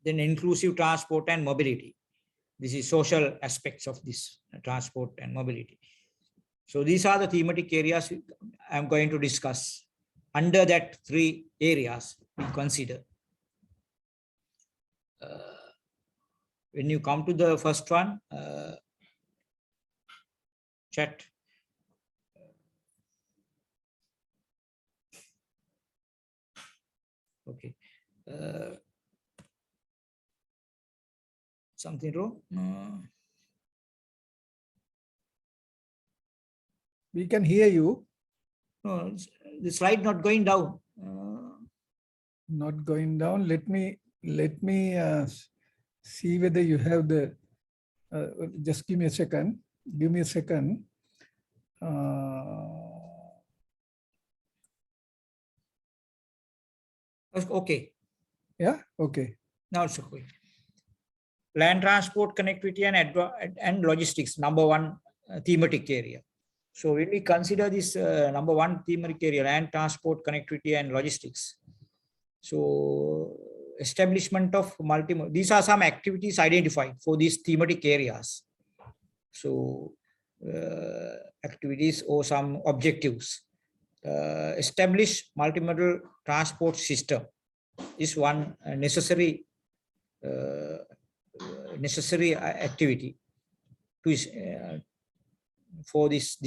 then inclusive transport and mobility. This is social aspects of this transport and mobility. So these are the thematic areas I'm going to discuss. Under that 3 areas we consider. When you come to the first one, chat. Okay. Something wrong? We can hear you. No, the slide not going down. Not going down. Let me see whether you have the. Just give me a second. Give me a second. Okay. Yeah. Okay. Now it's okay. Land transport, connectivity, and logistics. Number 1 thematic area. So when we consider this number 1 thematic area, land transport, connectivity, and logistics. So establishment of multimodal. These are some activities identified for these thematic areas. So activities or some objectives. Establish multimodal transport system is one necessary activity to for this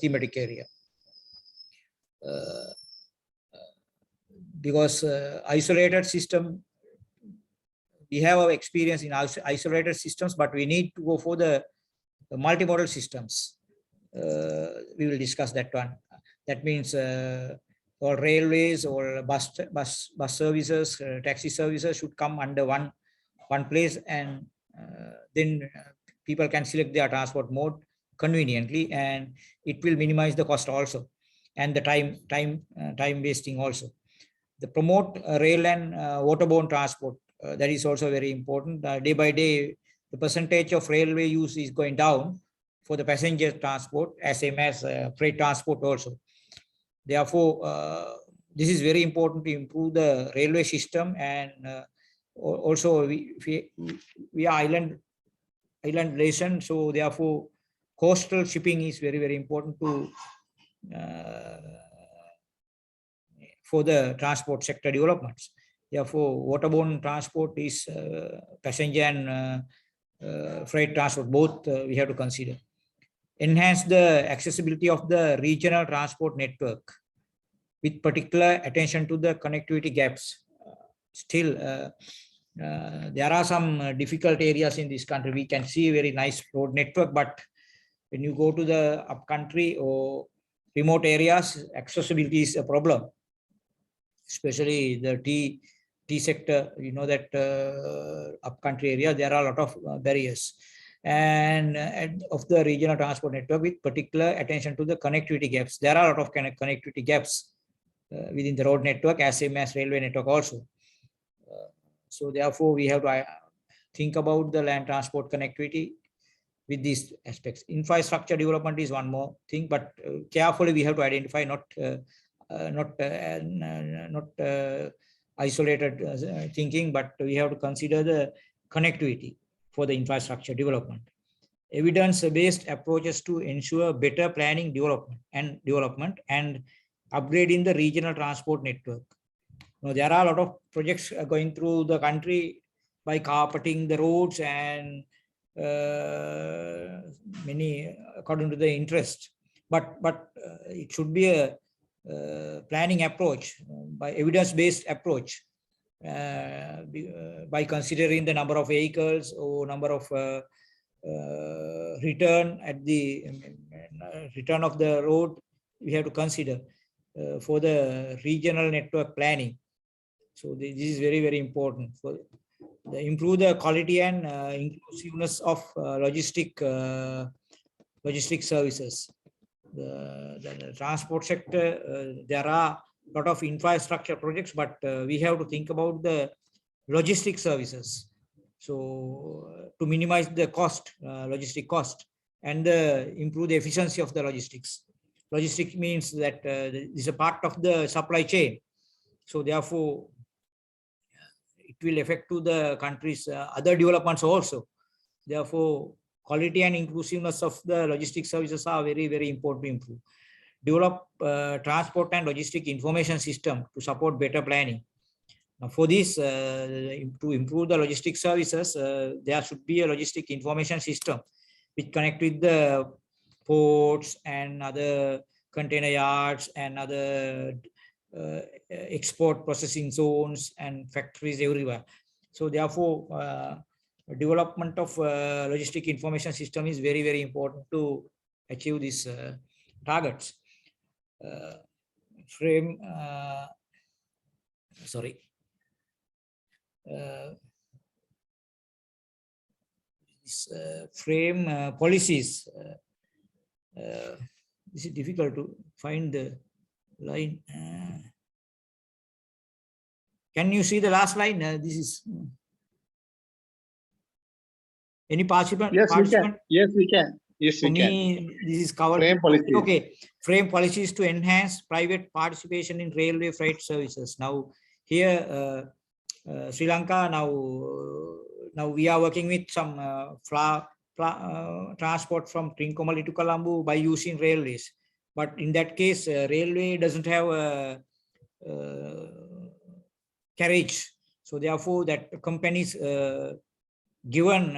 thematic area, because isolated system, we have our experience in isolated systems, but we need to go for the multimodal systems. We will discuss that one. That means all railways or bus services, taxi services should come under one place, and then people can select their transport mode conveniently, and it will minimize the cost also, and the time wasting also. The promote rail and waterborne transport, that is also very important. Day by day, the percentage of railway use is going down for the passenger transport, as same as freight transport also. Therefore, this is very important to improve the railway system, and also we are island nation, so therefore coastal shipping is very, very important to for the transport sector developments. Therefore, waterborne transport is passenger and freight transport, both we have to consider. Enhance the accessibility of the regional transport network with particular attention to the connectivity gaps. Still, there are some difficult areas in this country. We can see very nice road network, but when you go to the upcountry or remote areas, accessibility is a problem, especially the T sector. You know that upcountry area, there are a lot of barriers, and of the regional transport network with particular attention to the connectivity gaps. There are a lot of connectivity gaps within the road network, as same as railway network also. So therefore, we have to think about the land transport connectivity with these aspects. Infrastructure development is one more thing, but carefully we have to identify, not isolated thinking, but we have to consider the connectivity for the infrastructure development. Evidence-based approaches to ensure better planning, development and upgrading the regional transport network. Now, there are a lot of projects going through the country by carpeting the roads and many according to the interest, but it should be a planning approach, by evidence-based approach, by considering the number of vehicles or number of return at the return of the road. We have to consider for the regional network planning. So this is very, very important for the improve the quality and inclusiveness of logistic services. The transport sector, there are a lot of infrastructure projects, but we have to think about the logistic services. So to minimize the cost, logistic cost, and improve the efficiency of the logistics. Logistics means that this is a part of the supply chain. So therefore, it will affect to the country's other developments also. Therefore, quality and inclusiveness of the logistics services are very, very important to improve. Develop transport and logistic information system to support better planning. Now, for this, to improve the logistic services, there should be a logistic information system which connect with the ports and other container yards and other export processing zones and factories everywhere. So therefore, development of logistic information system is very, very important to achieve these targets. Frame policies. This is difficult to find the line. Can you see the last line? This is any participant? Yes, we can. Yes, we can. Yes, we can. This is covered. Frame policies. Okay, frame policies to enhance private participation in railway freight services. Now here, Sri Lanka now we are working with some transport from Trincomalee to Colombo by using railways. But in that case, railway doesn't have carriage. So therefore, that companies given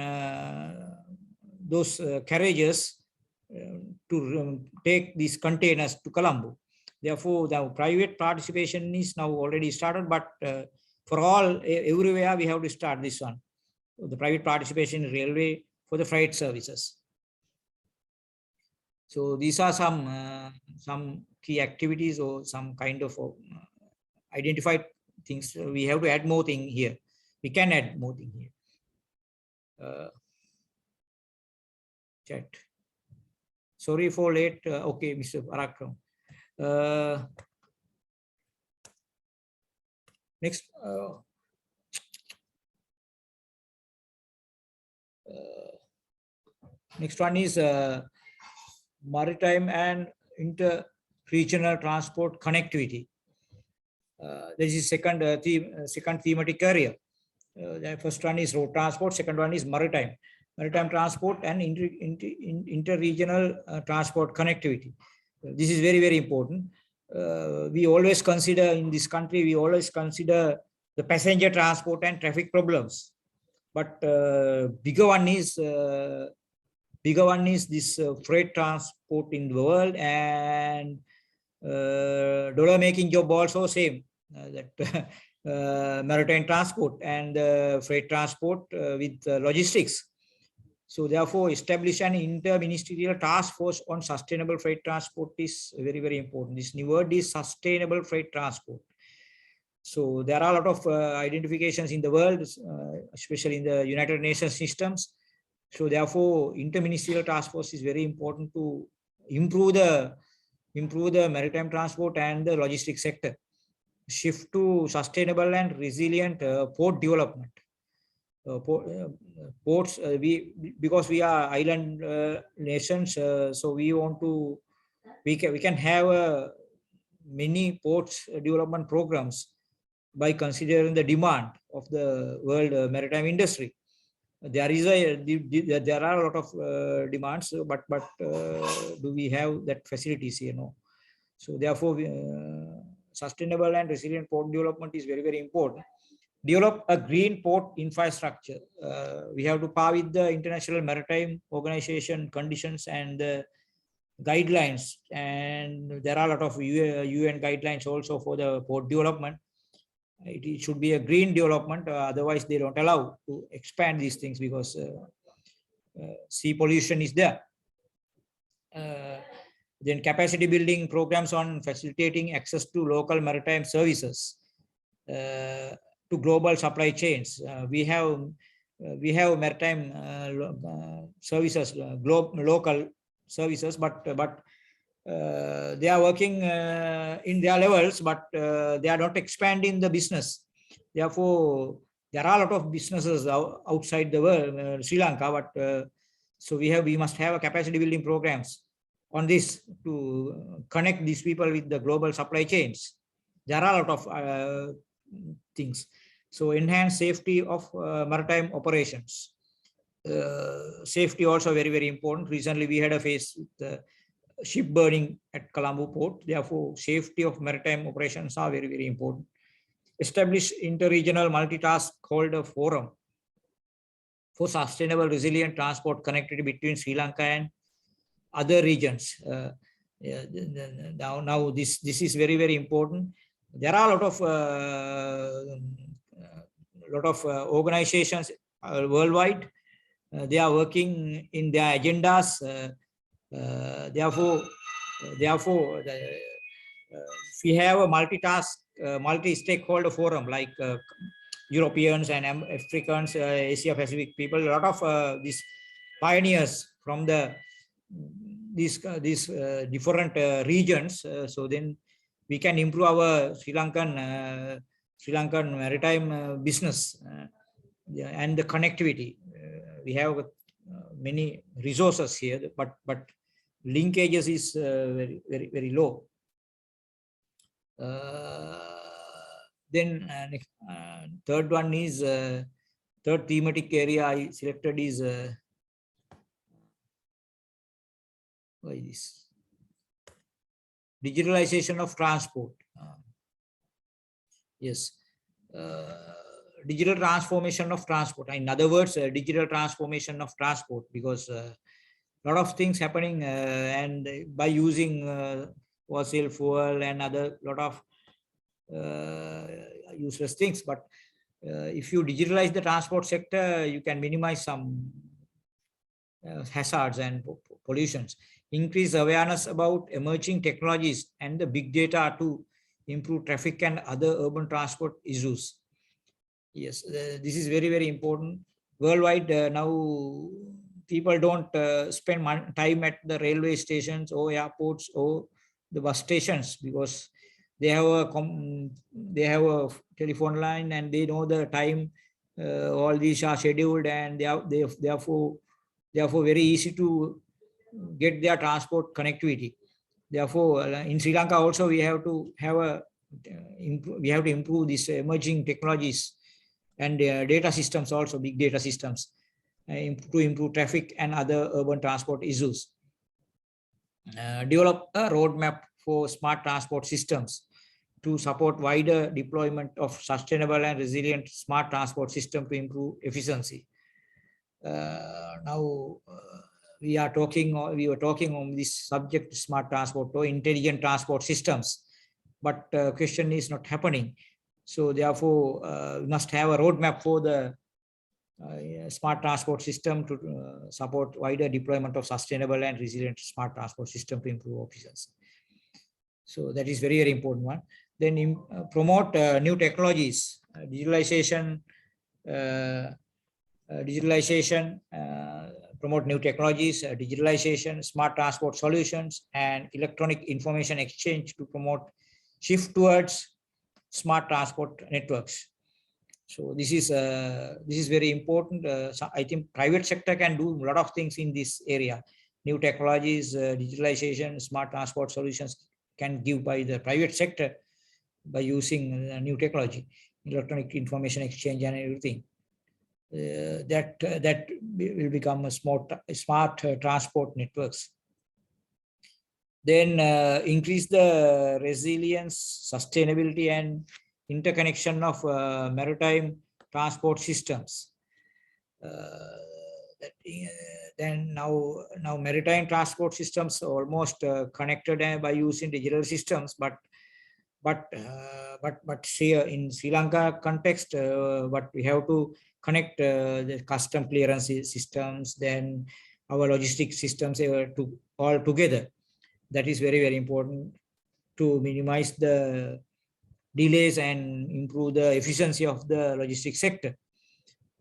those carriages to take these containers to Colombo. Therefore, the private participation is now already started, but for all, everywhere we have to start this one. The private participation in railway for the freight services. So these are some key activities or some kind of identified things. We have to add more thing here. We can add more thing here. Chat. Sorry for late. Okay, Mr. Parakram. Next. Next one is maritime and inter-regional transport connectivity. This is second thematic area. The first one is road transport. Second one is maritime transport and inter-regional transport connectivity. This is very, very important. We always consider in this country, we always consider the passenger transport and traffic problems. But bigger one is this freight transport in the world, and dollar making job also same, that maritime transport and freight transport with logistics. So therefore, establish an inter-ministerial task force on sustainable freight transport is very, very important. This new word is sustainable freight transport. So there are a lot of identifications in the world, especially in the United Nations systems. So therefore, inter-ministerial task force is very important to improve the maritime transport and the logistics sector. Shift to sustainable and resilient port development. Ports, because we are island nations, so we want to, we can have many ports development programs by considering the demand of the world maritime industry. There are a lot of demands, but do we have that facilities, you know? So therefore, sustainable and resilient port development is very, very important. Develop a green port infrastructure. We have to par with the International Maritime Organization conditions and the guidelines, and there are a lot of UN guidelines also for the port development. It should be a green development, otherwise they don't allow to expand these things because sea pollution is there. Then capacity building programs on facilitating access to local maritime services to global supply chains. We have maritime services, local services, but they are working in their levels, but they are not expanding the business. Therefore, there are a lot of businesses outside the world, Sri Lanka, but so we must have a capacity building programs on this to connect these people with the global supply chains. There are a lot of things. So enhance safety of maritime operations. Safety also very, very important. Recently, we had a phase with the ship burning at Colombo port. Therefore, safety of maritime operations are very, very important. Establish interregional multitask holder forum for sustainable resilient transport connectivity between Sri Lanka and other regions. Now this is very, very important. There are a lot of organizations worldwide. They are working in their agendas. Therefore, if we have a multi-stakeholder forum like Europeans and Africans, Asia Pacific people, a lot of these pioneers from these different regions. So then we can improve our Sri Lankan maritime business and the connectivity. We have many resources here, but linkages is very, very, very low. Then third one is third thematic area I selected is what is this? Digitalization of transport. Yes, digital transformation of transport. In other words, digital transformation of transport, because a lot of things happening and by using fossil fuel and other lot of useless things. But if you digitalize the transport sector, you can minimize some hazards and pollutions. Increase awareness about emerging technologies and the big data to improve traffic and other urban transport issues. Yes, this is very, very important. Worldwide, now people don't spend time at the railway stations or airports or the bus stations, because they have a telephone line and they know the time. All these are scheduled, and they therefore very easy to get their transport connectivity. Therefore, in Sri Lanka also we have to improve these emerging technologies and data systems, also big data systems, to improve traffic and other urban transport issues. Develop a roadmap for smart transport systems to support wider deployment of sustainable and resilient smart transport system to improve efficiency. Now we were talking on this subject, smart transport or intelligent transport systems, but question is not happening. So therefore, we must have a roadmap for the smart transport system to support wider deployment of sustainable and resilient smart transport system to improve efficiency. So that is very, very important one. Then promote new technologies, digitalization, promote new technologies, digitalization, smart transport solutions, and electronic information exchange to promote shift towards smart transport networks. So this is very important. So I think private sector can do a lot of things in this area. New technologies, digitalization, smart transport solutions can give by the private sector by using new technology, electronic information exchange and everything. That will become a smart transport networks. Then increase the resilience, sustainability, and interconnection of maritime transport systems. Then now maritime transport systems are almost connected by using digital systems, but here in Sri Lanka context, but we have to connect the custom clearance systems, then our logistic systems to all together. That is very, very important to minimize the delays and improve the efficiency of the logistics sector.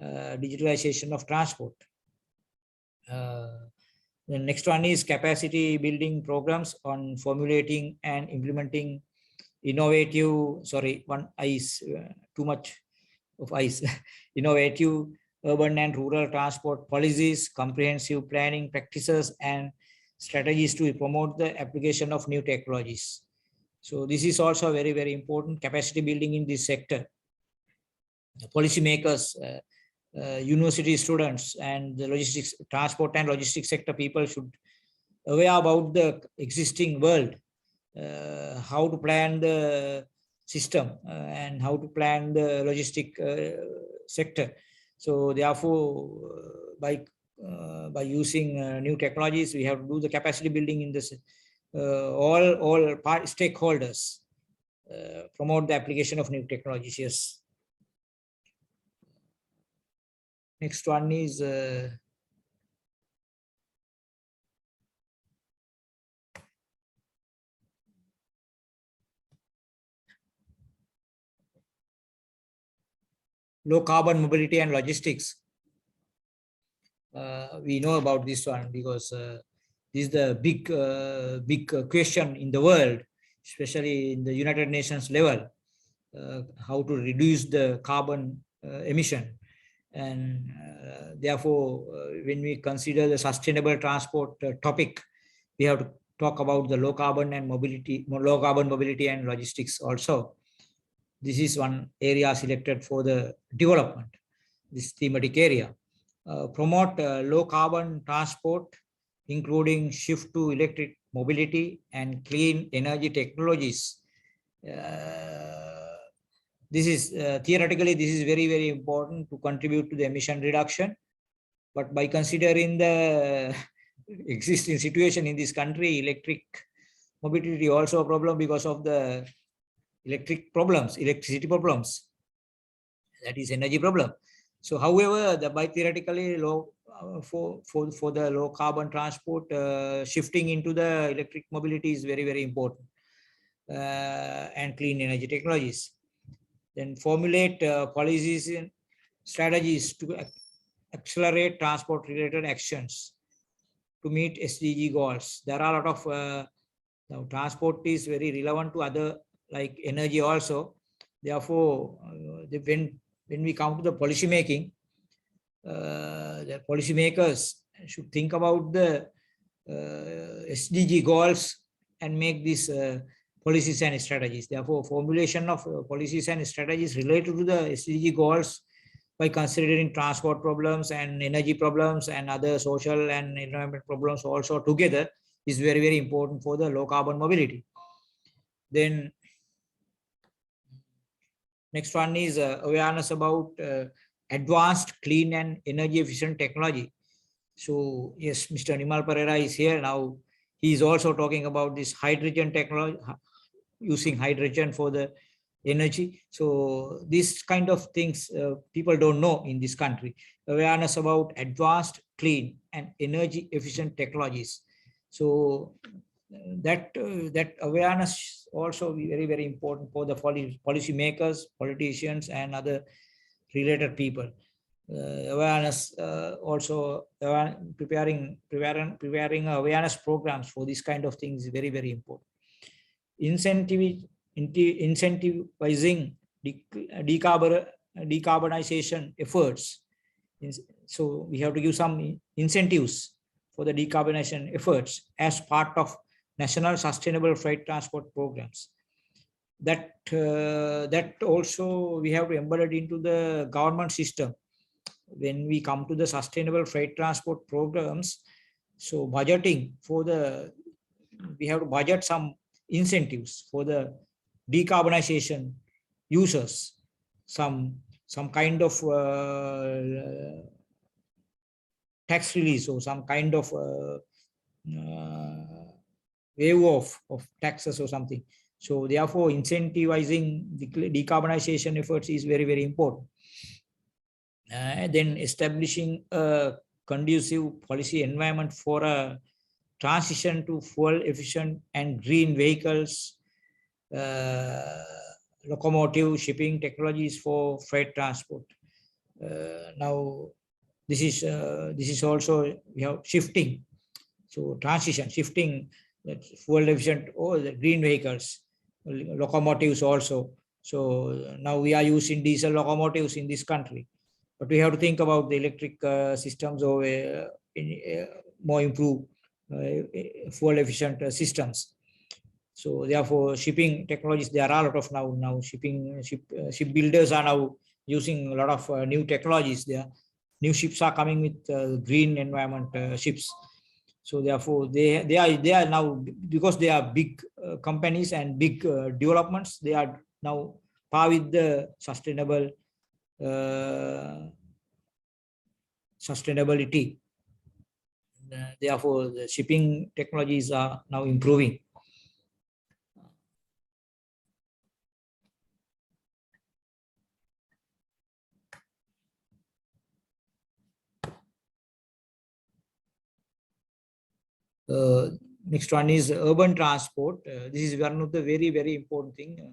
Digitalization of transport. The next one is capacity building programs on formulating and implementing innovative, one ice, too much of ice, innovative urban and rural transport policies, comprehensive planning practices, and strategies to promote the application of new technologies. So this is also very, very important, capacity building in this sector. policymakers, university students, and the logistics, transport and logistics sector people should aware about the existing world, how to plan the system and how to plan the logistic sector. So therefore, by using new technologies, we have to do the capacity building in this all stakeholders, promote the application of new technologies. Yes. Next one is low carbon mobility and logistics. We know about this one because this is the big question in the world, especially in the United Nations level, how to reduce the carbon emission. And therefore, when we consider the sustainable transport topic, we have to talk about the low carbon mobility and logistics also. This is one area selected for the development, this thematic area. Promote low carbon transport, including shift to electric mobility and clean energy technologies. This is theoretically, this is very, very important to contribute to the emission reduction. But by considering the existing situation in this country, electric mobility is also a problem because of the electricity problems. That is energy problem. So, however, by theoretically low for the low carbon transport, shifting into the electric mobility is very, very important, and clean energy technologies. Then formulate policies and strategies to accelerate transport related actions to meet SDG goals. There are a lot of now transport is very relevant to other like energy also. Therefore, when we come to the policy making, the policymakers should think about the SDG goals and make these policies and strategies. Therefore, formulation of policies and strategies related to the SDG goals by considering transport problems and energy problems and other social and environmental problems also together is very, very important for the low carbon mobility. Then next one is awareness about advanced, clean and energy efficient technology. So yes, Mr. Nimal Pereira is here now. He is also talking about this hydrogen technology, using hydrogen for the energy. So this kind of things people don't know in this country. Awareness about advanced, clean and energy efficient technologies. So that awareness also be very, very important for the policy makers, politicians and other related people. Awareness also preparing awareness programs for this kind of things is very, very important. Incentivizing decarbonization efforts. So we have to give some incentives for the decarbonization efforts as part of national sustainable freight transport programs. That also we have to embed into the government system. When we come to the sustainable freight transport programs, so budgeting for we have to budget some incentives for the decarbonization users, some kind of tax release or some kind of waive off of taxes or something. So therefore, incentivizing the decarbonization efforts is very, very important. Then establishing a conducive policy environment for a transition to fuel efficient and green vehicles, locomotive shipping technologies for freight transport. Now, this is also we have shifting. So shifting that fuel efficient or the green vehicles, locomotives also. So now we are using diesel locomotives in this country, but we have to think about the electric systems or more improved fuel efficient systems. So therefore, shipping technologies, there are a lot of now ship builders are now using a lot of new technologies there. New ships are coming with green environment ships. So therefore, they are now, because they are big companies and big developments, they are now par with the sustainability. Therefore, the shipping technologies are now improving. Next one is urban transport. This is one of the very important thing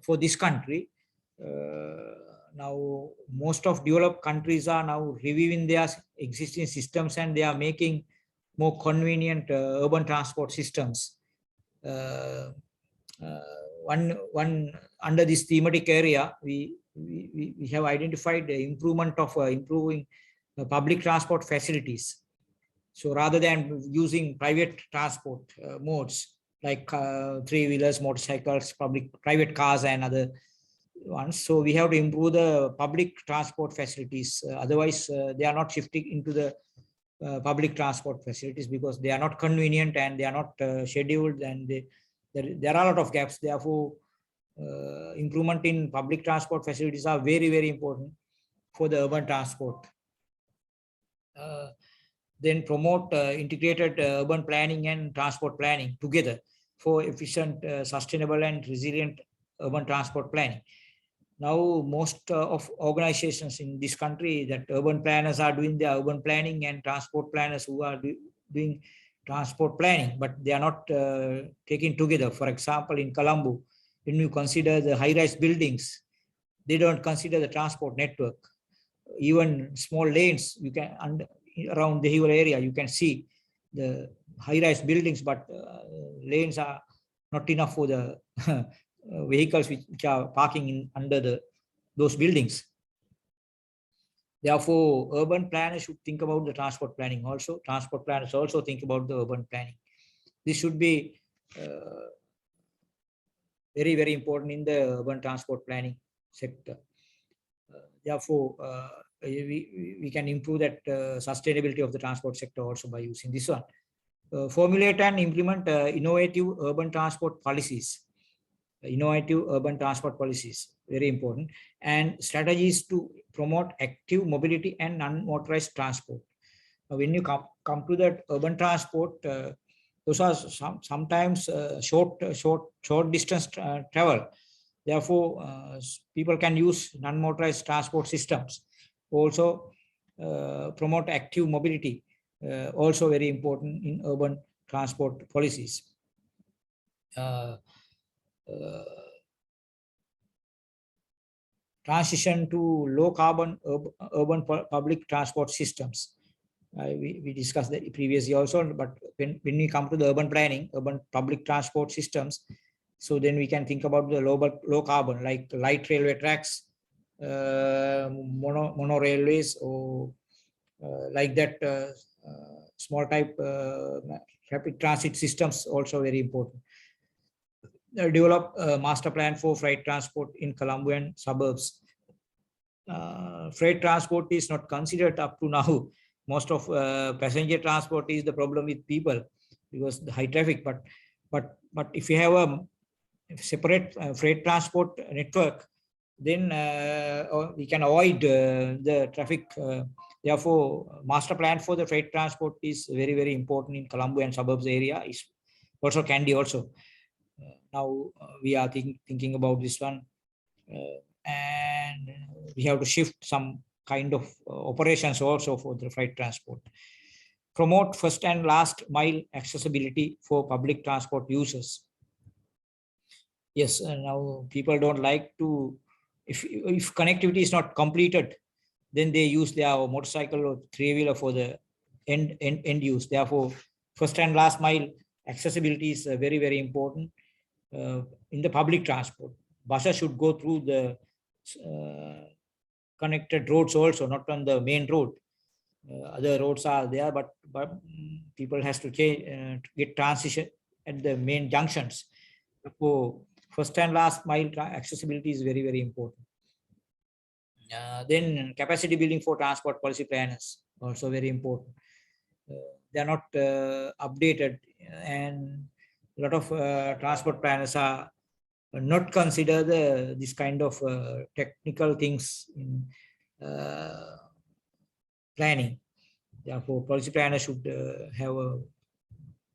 for this country. Now, most of developed countries are now reviewing their existing systems, and they are making more convenient urban transport systems. One under this thematic area, we have identified the improvement of improving public transport facilities. So rather than using private transport modes like three-wheelers, motorcycles, private cars, and other ones, so we have to improve the public transport facilities. Otherwise, they are not shifting into the public transport facilities because they are not convenient and they are not scheduled, and there are a lot of gaps. Therefore, improvement in public transport facilities are very important for the urban transport. Then promote integrated urban planning and transport planning together for efficient, sustainable, and resilient urban transport planning. Now, most of organizations in this country, that urban planners are doing their urban planning, and transport planners who are doing transport planning, but they are not taken together. For example, in Colombo, when you consider the high-rise buildings, they don't consider the transport network. Even small lanes, you can around the whole area, you can see the high-rise buildings, but lanes are not enough for the vehicles which are parking under those buildings. Therefore, urban planners should think about the transport planning also. Transport planners also think about the urban planning. This should be very important in the urban transport planning sector. Therefore, we can improve that sustainability of the transport sector also by using this one. Formulate and implement innovative urban transport policies. Innovative urban transport policies, very important, and strategies to promote active mobility and non-motorized transport. When you come to that urban transport, those are sometimes short distance travel. Therefore, people can use non-motorized transport systems. Also, promote active mobility, also very important in urban transport policies. Transition to low carbon urban public transport systems. We discussed that previously also, but when we come to the urban planning, urban public transport systems, so then we can think about the low carbon, like light railway tracks, mono railways, or like that, small type rapid transit systems, also very important. Develop a master plan for freight transport in Colombo and suburbs. Freight transport is not considered up to now. Most of passenger transport is the problem with people because the high traffic. But if you have a separate freight transport network, then we can avoid the traffic. Therefore, master plan for the freight transport is very important in Colombo and suburbs area. Is also Kandy also. Now we are thinking about this one, and we have to shift some kind of operations also for the freight transport. Promote first and last mile accessibility for public transport users. Yes, now people don't like to, if connectivity is not completed, then they use their motorcycle or three-wheeler for the end use. Therefore, first and last mile accessibility is very important. In the public transport, buses should go through the connected roads also, not on the main road. Other roads are there, but people has to change, get transition at the main junctions. So first and last mile accessibility is very important. Then capacity building for transport policy planners, also very important. They are not updated, and a lot of transport planners are not consider this kind of technical things in planning. Therefore, policy planners should have a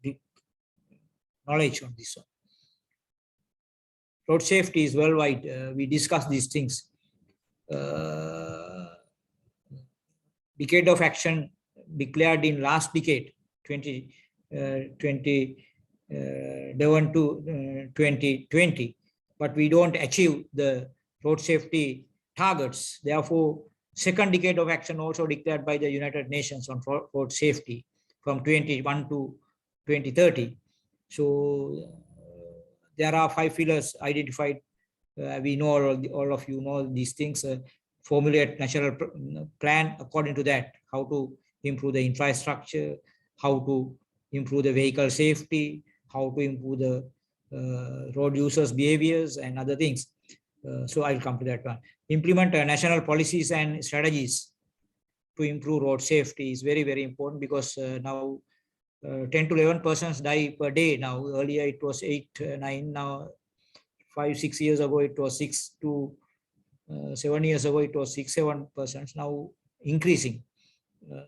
big knowledge on this one. Road safety is worldwide. We discussed these things. Decade of action declared in last decade, 2020, but we don't achieve the road safety targets. Therefore, second decade of action also declared by the United Nations on road safety from 21 to 2030. So there are 5 pillars identified. We know all of you know these things. Formulate national plan according to that, how to improve the infrastructure, how to improve the vehicle safety, how to improve the road users' behaviors and other things. So I'll come to that one. Implement national policies and strategies to improve road safety is very, very important, because now 10 to 11 persons die per day now. Earlier it was 8, 9, now 5, 6 years ago it was 6 to 7 years ago it was 6, 7 persons, now increasing.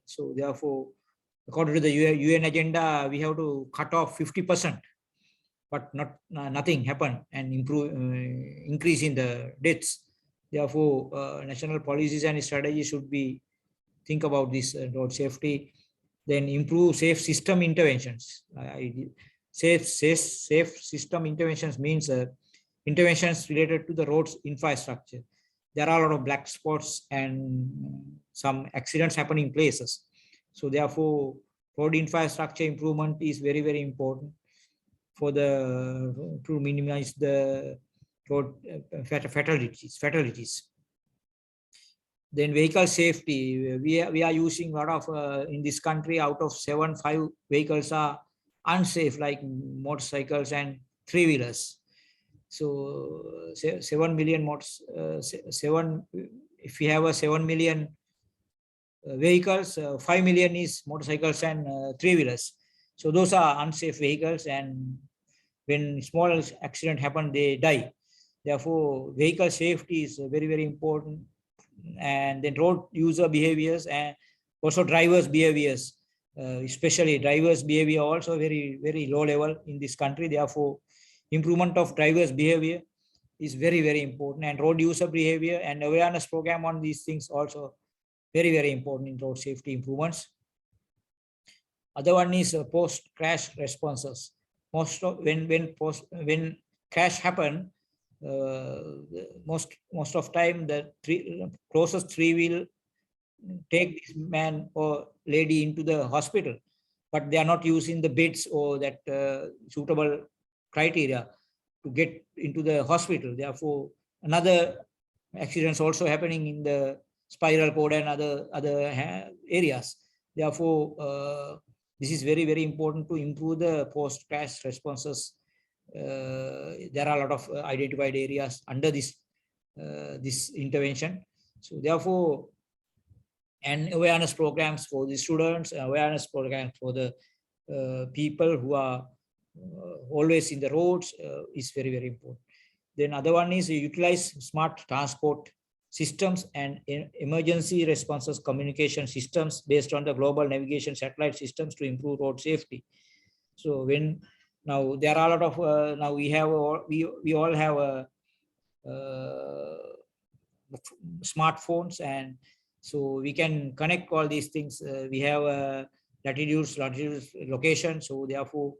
So therefore, according to the UN agenda, we have to cut off 50%, but nothing happened, and increase in the deaths. Therefore, national policies and strategies should be think about this road safety. Then improve safe system interventions. Safe system interventions means interventions related to the road's infrastructure. There are a lot of black spots and some accidents happening places. So therefore, road infrastructure improvement is very, very important for to minimize the road fatalities. Then vehicle safety. We are using a lot of in this country, out of 5 vehicles are unsafe, like motorcycles and 3-wheelers. So 7 million if we have a 7 million vehicles, 5 million is motorcycles and 3-wheelers. So those are unsafe vehicles, and when small accident happen, they die. Therefore, vehicle safety is very, very important. And then road user behaviors and also drivers' behaviors, especially drivers' behavior also very, very low level in this country. Therefore, improvement of drivers' behavior is very, very important, and road user behavior and awareness program on these things also very, very important in road safety improvements. Other one is post-crash responses. When crash happen, most of time the closest 3-wheel take this man or lady into the hospital, but they are not using the beds or that suitable criteria to get into the hospital. Therefore, another accidents also happening in the spiral cord and other areas. Therefore, this is very, very important to improve the post-crash responses. There are a lot of identified areas under this intervention. So therefore, and awareness programs for the students, awareness programs for the people who are always in the roads is very, very important. Then other one is utilize smart transport systems and emergency responses communication systems based on the global navigation satellite systems to improve road safety. So when now there are a lot of now we all have smartphones, and so we can connect all these things. We have latitudes, location. So therefore,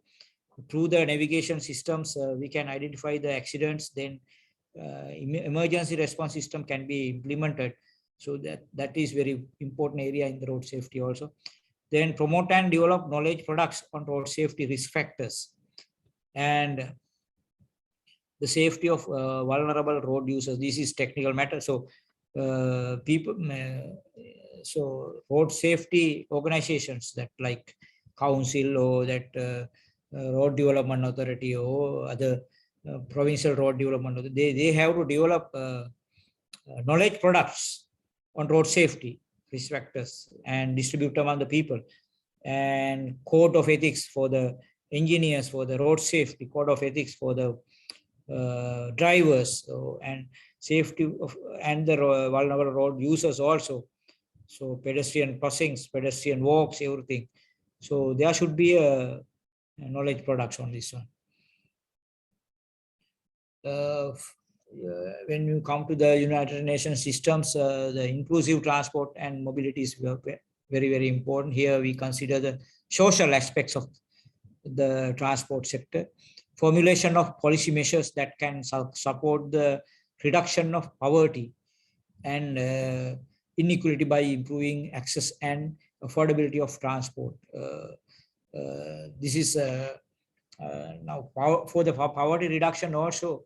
through the navigation systems, we can identify the accidents. Then emergency response system can be implemented. So that is very important area in the road safety also. Then promote and develop knowledge products on road safety risk factors and the safety of vulnerable road users. This is technical matter. So so road safety organizations that like council or that road development authority or other provincial road development, they have to develop knowledge products on road safety, risk factors, and distribute among the people, and code of ethics for the engineers for the road safety, code of ethics for the drivers, and safety of and the vulnerable road users also. So pedestrian crossings, pedestrian walks, everything. So there should be a knowledge products on this one. When you come to the United Nations systems, the inclusive transport and mobility is very, very important. Here we consider the social aspects of the transport sector, formulation of policy measures that can support the reduction of poverty and inequality by improving access and affordability of transport. This is now for the poverty reduction also.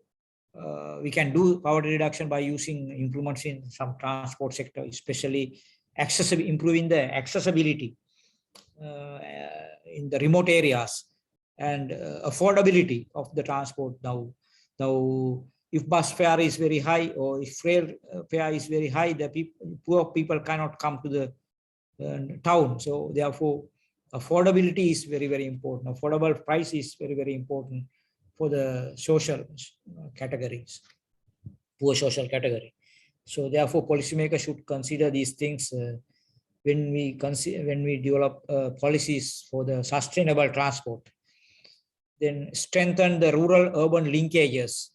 We can do poverty reduction by using improvements in some transport sector, especially improving the accessibility in the remote areas, and affordability of the transport. Now if bus fare is very high, or if rail fare is very high, the poor people cannot come to the town. So therefore, affordability is very, very important. Affordable price is very, very important for the social categories, poor social category. So therefore, policymakers should consider these things when we develop policies for the sustainable transport. Then strengthen the rural-urban linkages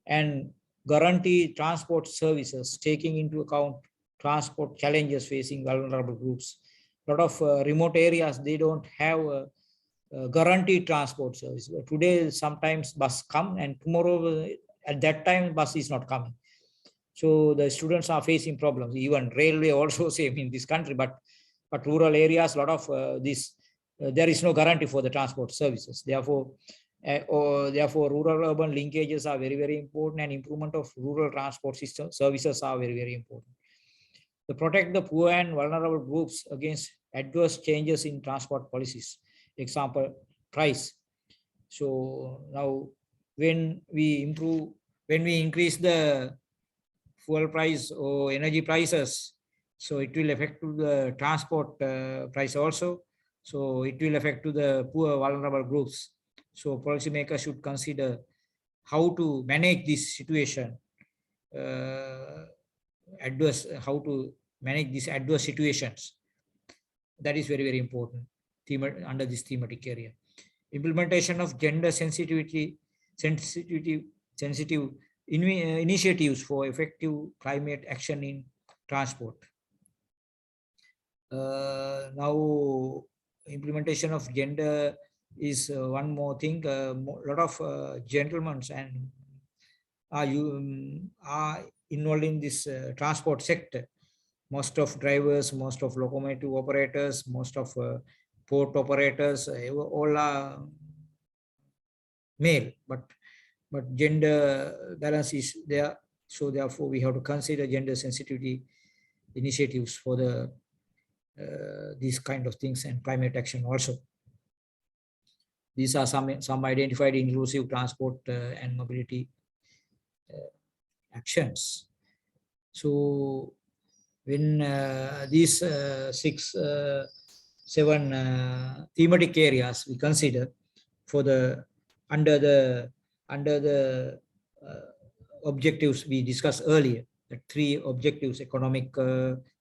and guarantee transport services, taking into account transport challenges facing vulnerable groups. A lot of remote areas, they don't have guaranteed transport service. Today, sometimes bus come, and tomorrow at that time bus is not coming. So the students are facing problems. Even railway also same in this country, but rural areas, a lot of there is no guarantee for the transport services. Therefore, rural-urban linkages are very, very important, and improvement of rural transport system services are very, very important. To protect the poor and vulnerable groups against adverse changes in transport policies. Example, price. So now when we increase the fuel price or energy prices, so it will affect to the transport price also. So it will affect to the poor vulnerable groups. So policymakers should consider how to manage this situation, how to manage these adverse situations. That is very, very important under this thematic area. Implementation of gender sensitive initiatives for effective climate action in transport. Now, implementation of gender is one more thing. A lot of gentlemen and are involved in this transport sector. Most of drivers, most of locomotive operators, most of port operators, all are male, but gender balance is there. So therefore, we have to consider gender sensitivity initiatives for the these kind of things, and climate action also. These are some identified inclusive transport and mobility actions. So when these 6-7 thematic areas we consider for the under the objectives we discussed earlier, the 3 objectives: economic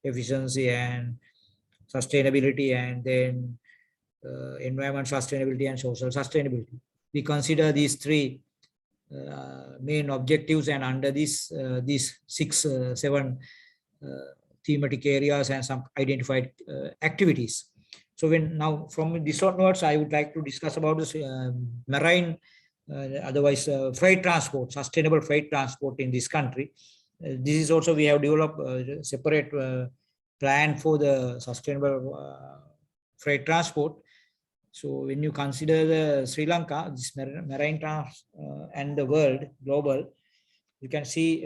efficiency and sustainability, and then environment sustainability and social sustainability. We consider these 3 main objectives, and under these 6-7 thematic areas and some identified activities. So now from this onwards, I would like to discuss about this marine, otherwise freight transport, sustainable freight transport in this country. This is also, we have developed a separate plan for the sustainable freight transport. So when you consider the Sri Lanka, this marine and the world, global, you can see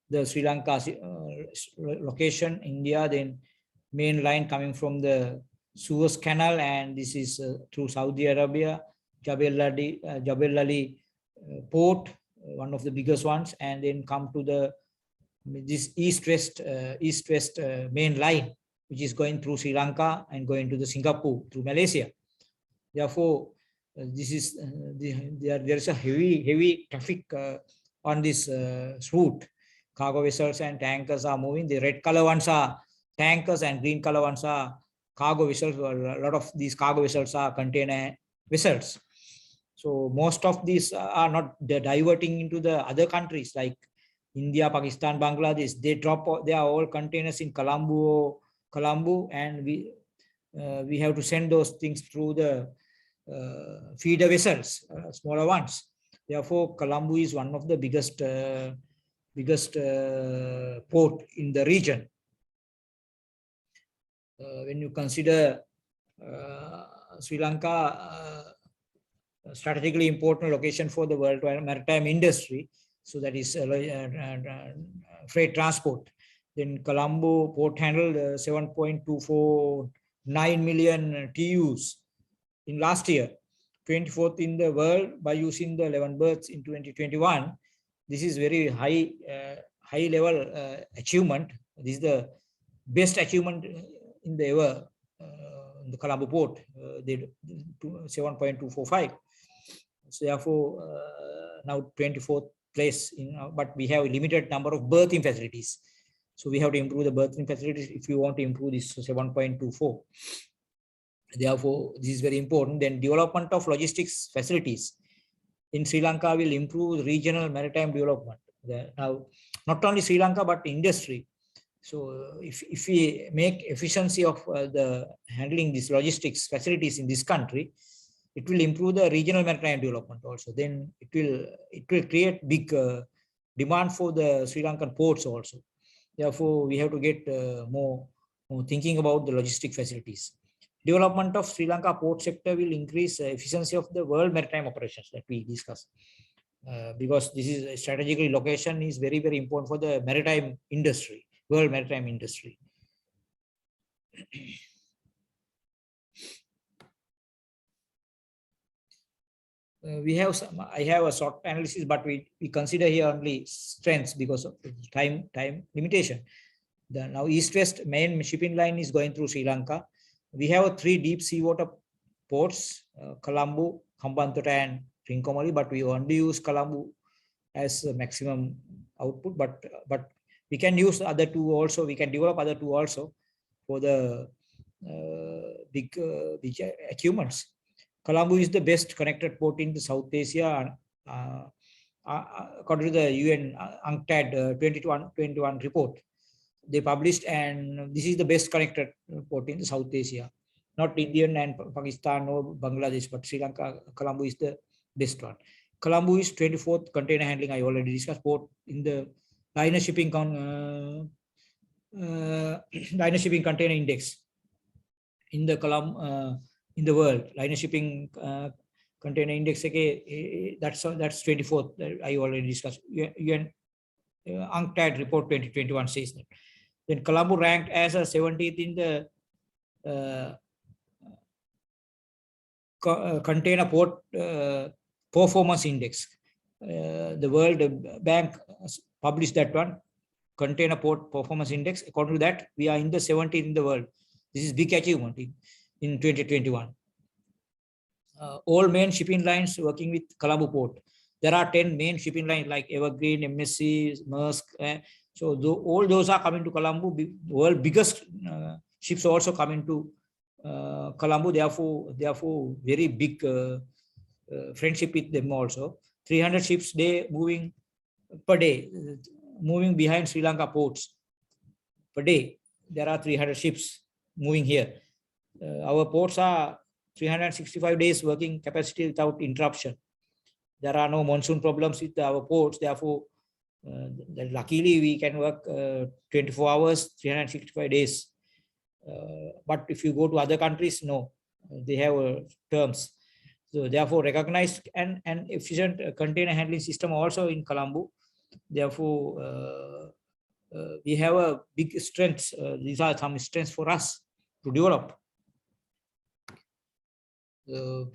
the Sri Lanka location, India, then main line coming from the Suez Canal, and this is through Saudi Arabia, Jebel Ali port, one of the biggest ones, and then come to the this east-west main line, which is going through Sri Lanka and going to the Singapore through Malaysia. Therefore, this is there is a heavy traffic on this route. Cargo vessels and tankers are moving. The red color ones are tankers and green color ones are cargo vessels. A lot of these cargo vessels are container vessels. So most of these are not diverting into the other countries like India, Pakistan, Bangladesh. They are all containers in Colombo, and we have to send those things through the feeder vessels, smaller ones. Therefore, Colombo is one of the biggest port in the region. When you consider Sri Lanka, strategically important location for the world maritime industry, so that is freight transport. Then Colombo port handled 7.249 million TEUs in last year, 24th in the world by using the 11 berths in 2021. This is very high level achievement. This is the best achievement in the ever in the Colombo port. They 7.245. So therefore, now 24th place but we have a limited number of berthing facilities. So we have to improve the berthing facilities if you want to improve this 7.24. Therefore, this is very important. Then development of logistics facilities in Sri Lanka will improve regional maritime development. Now, not only Sri Lanka, but industry. So if we make efficiency of the handling these logistics facilities in this country, it will improve the regional maritime development also. Then it will create big demand for the Sri Lankan ports also. Therefore, we have to get more thinking about the logistic facilities. Development of Sri Lanka port sector will increase efficiency of the world maritime operations that we discussed. Because this is strategically location is very, very important for the maritime industry, world maritime industry. I have a short analysis, but we consider here only strengths because of time limitation. Now east-west main shipping line is going through Sri Lanka. We have 3 deep sea water ports, Colombo, Hambantota and Trincomalee, but we only use Colombo as a maximum output, but we can use other 2 also. We can develop other 2 also for the big achievements. Colombo is the best connected port in the South Asia, according to the UN UNCTAD 2021 report they published, and this is the best connected port in South Asia, not Indian and Pakistan or Bangladesh, but Sri Lanka. Colombo is the best one. Colombo is 24th container handling. I already discussed port in the liner shipping container index in the in the world. Liner shipping container index that's 24th. I already discussed. UN UNCTAD report 2021 says that. Then Colombo ranked as a 17th in the container port performance index. The World Bank published that one, container port performance index. According to that, we are in the 17th in the world. This is big achievement in 2021. All main shipping lines working with Colombo port. There are 10 main shipping lines like Evergreen, MSC, Maersk. So all those are coming to Colombo. World biggest ships also coming to Colombo. Therefore, very big friendship with them also. 300 ships moving per day, moving behind Sri Lanka ports per day. There are 300 ships moving here. Our ports are 365 days working capacity without interruption. There are no monsoon problems with our ports. Therefore, luckily we can work 24 hours, 365 days. But if you go to other countries, no, they have terms. So therefore, recognized and efficient container handling system also in Colombo. Therefore, we have a big strengths. These are some strengths for us to develop.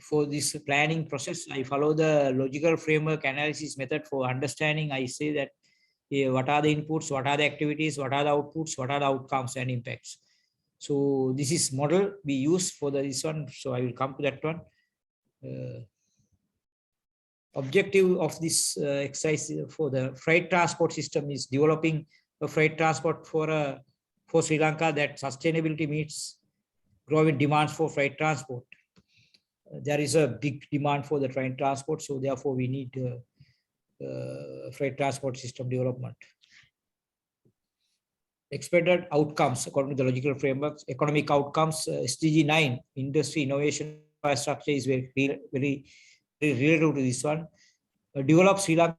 For this planning process, I follow the logical framework analysis method for understanding. I say that what are the inputs, what are the activities, what are the outputs, what are the outcomes and impacts. So this is model we use for this one. So I will come to that one. Objective of this exercise for the freight transport system is developing a freight transport for Sri Lanka that sustainability meets growing demands for freight transport. There is a big demand for the train transport, so therefore we need freight transport system development. Expected outcomes according to the logical frameworks, economic outcomes, SDG 9, industry innovation infrastructure is very related to this one. Develop Sri Lanka.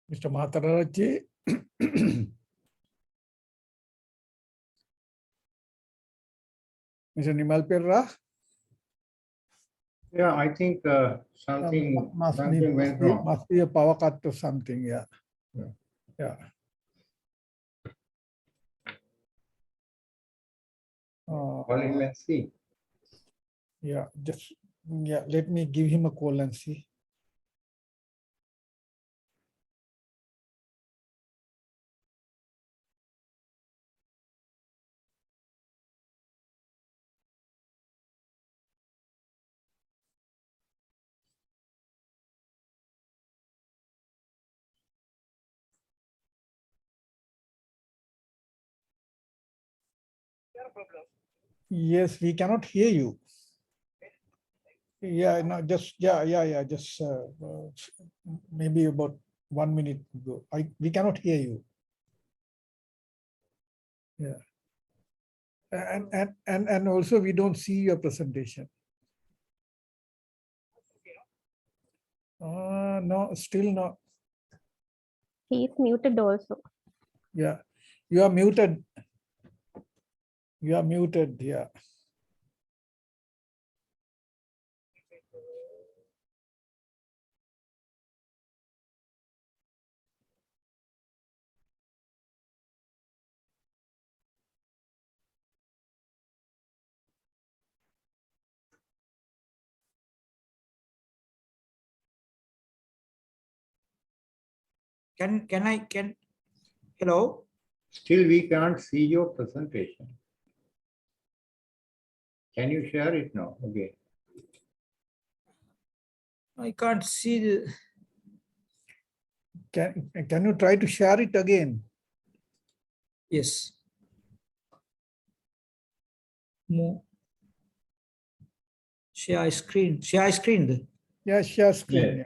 Mr. Mahatarachi. Mr. Nimal Perra. Yeah, I think something went wrong. Must be a power cut or something. Yeah. Yeah. Call him and see. Yeah. Let me give him a call and see. Yes, we cannot hear you. Yeah, no, just just maybe about 1 minute ago. We cannot hear you. Yeah. And also we don't see your presentation. No, still not. He is muted also. Yeah, you are muted. You are muted, yeah. Hello? Still, we can't see your presentation. Can you share it now? Okay. I can't see the. Can you try to share it again? Yes. More. Share screen. Share screen. Yeah, share screen. Yeah. Yeah.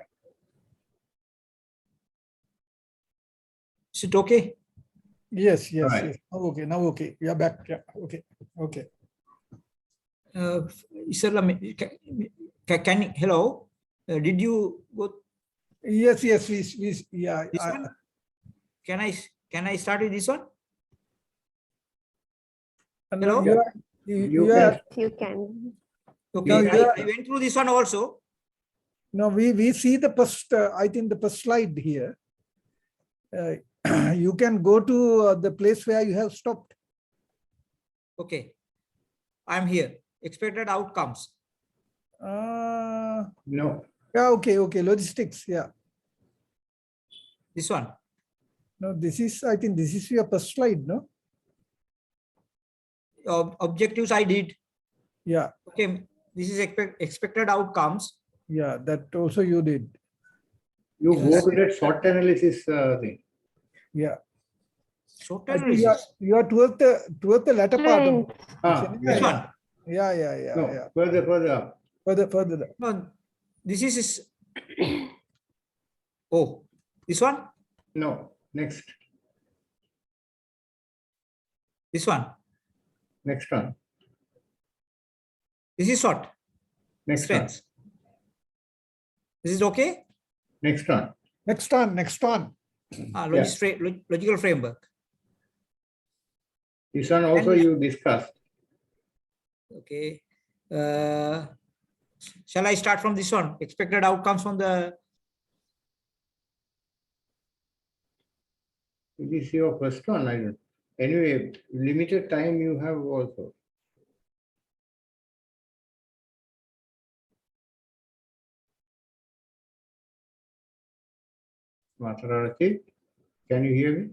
Is it okay? Yes. Right. Yes. Oh, okay. Now okay. We are back. Yeah. Okay. Okay. Hello? Did you go? Yes. We yeah. This one? Can I start with this one? No, Hello? you are. You can. Okay, No, I went through this one also. No, we see the first. I think the first slide here. You can go to the place where you have stopped. Okay. I'm here. Expected outcomes. No. Yeah, okay. Logistics, yeah. This one. No, I think this is your first slide, no? Objectives I did. Yeah. Okay. This is expected outcomes. Yeah, that also you did. You Yes. go to that SWOT analysis thing. Yeah. Short I think analysis. you are towards the latter part of it. This one. Yeah. No, further up. Further. No, this is. Oh, this one? No, next. This one. Next one. This is what? Next Strengths. This is okay? Next one. Next one. Logical framework. This one also you discussed. Okay. Shall I start from this one? Expected outcomes from the This is your first one, I don't. Anyway, limited time you have also. Matarati, can you hear me?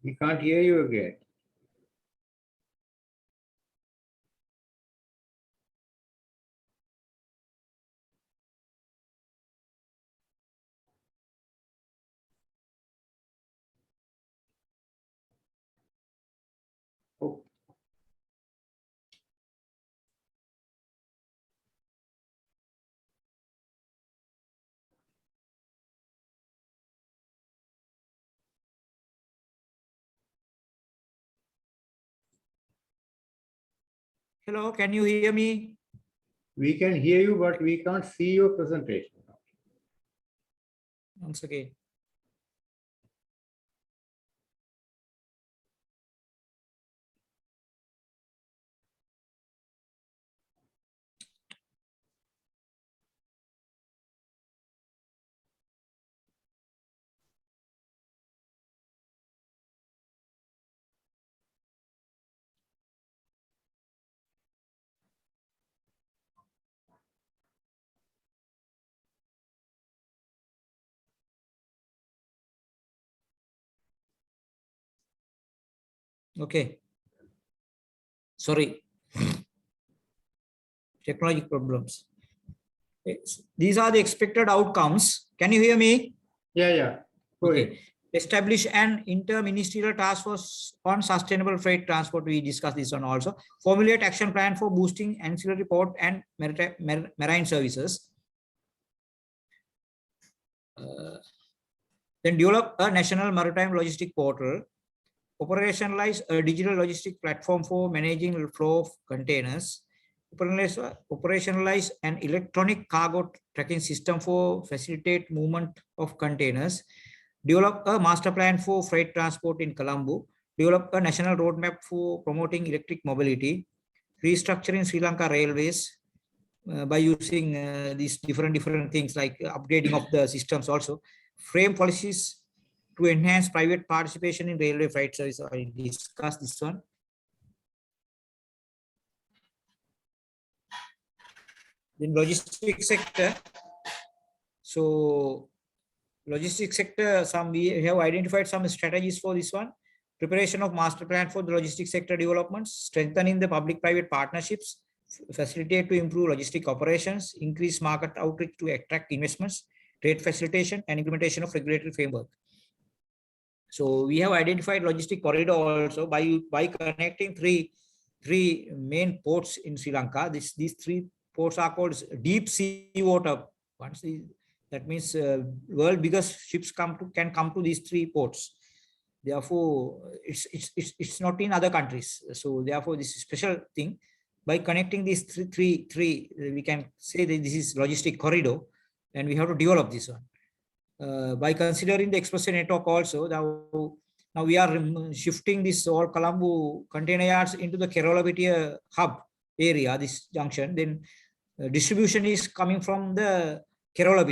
We can't hear you again. Oh. Hello, can you hear me? We can hear you, but we can't see your presentation. Once again. Okay. Sorry. Technology problems. These are the expected outcomes. Can you hear me? Yeah, yeah. Go ahead. Okay. Establish an inter-ministerial task force on sustainable freight transport. We discussed this one also. Formulate action plan for boosting ancillary port and marine services. Then develop a national maritime logistic portal. Operationalize a digital logistic platform for managing the flow of containers. Operationalize an electronic cargo tracking system for facilitate movement of containers. Develop a master plan for freight transport in Colombo. Develop a national roadmap for promoting electric mobility. Restructuring Sri Lanka railways by using these different things like upgrading of the systems also. Frame policies to enhance private participation in railway freight service. I discussed this one. Then logistics sector. So logistics sector, we have identified some strategies for this one. Preparation of master plan for the logistics sector developments, strengthening the public-private partnerships, facilitate to improve logistic operations, increase market outreach to attract investments, trade facilitation, and implementation of regulatory framework. So we have identified logistic corridor also by connecting three main ports in Sri Lanka. These three ports are called deep sea water ones. That means world biggest ships can come to these three ports. Therefore, it's not in other countries. So therefore, this is special thing. By connecting these three, we can say that this is logistic corridor, and we have to develop this one. By considering the expressway network also, now we are shifting this all Colombo container yards into the Kerala hub area, this junction. Then distribution is coming from the Kerala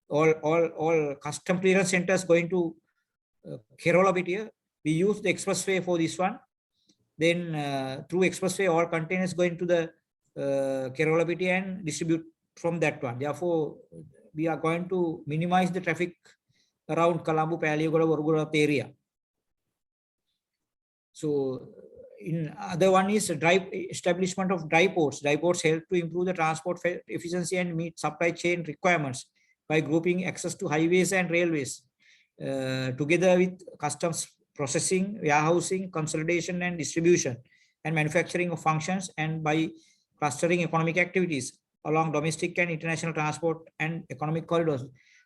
all custom clearance centers going to Kerala. We use the expressway for this one. Then through expressway, all containers going to the Kerala and distribute from that one. Therefore, we are going to minimize the traffic around Colombo, Paliagoda, Vorgura area. So, in other one is establishment of dry ports. Dry ports help to improve the transport efficiency and meet supply chain requirements by grouping access to highways and railways together with customs processing, warehousing, consolidation and distribution and manufacturing of functions, and by clustering economic activities along domestic and international transport and economic corridors.